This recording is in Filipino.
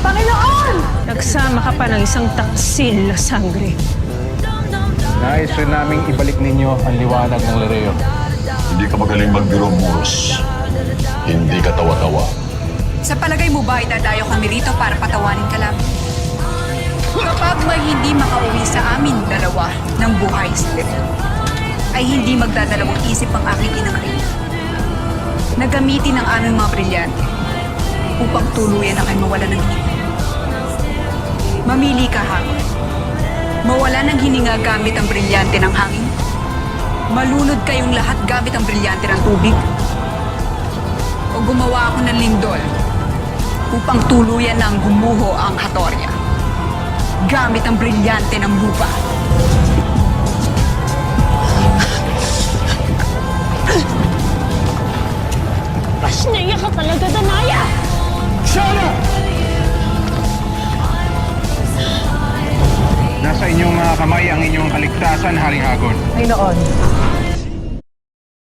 Panginoon! Nagsama ka pa ng isang taksil na sangre. Nais rin naming ibalik ninyo ang liwanag ng Lereo. Hindi ka magaling magbiro, Muros. Hindi ka tawa-tawa. Sa palagay mo ba idadayo kami rito para patawanin ka lang? Kapag may hindi makauwi sa amin dalawa ng buhay sa Lereo, ay hindi magdadalawang isip ang aking inang Reyna na gamitin ang aming mga brilyante upang tuluyan na kayo mawala ng hininga. Mamili ka, Hagon. Mawala ng hininga gamit ang brilyante ng hangin. Malunod kayong lahat gamit ang brilyante ng tubig. O gumawa ako ng lindol upang tuluyan ng gumuho ang Hatoria gamit ang brilyante ng lupa. Pasnaya ka talaga, Danaya! Sana! Nasa inyong mga kamay ang inyong kaligtasan, Haring Hagon. Panginoon,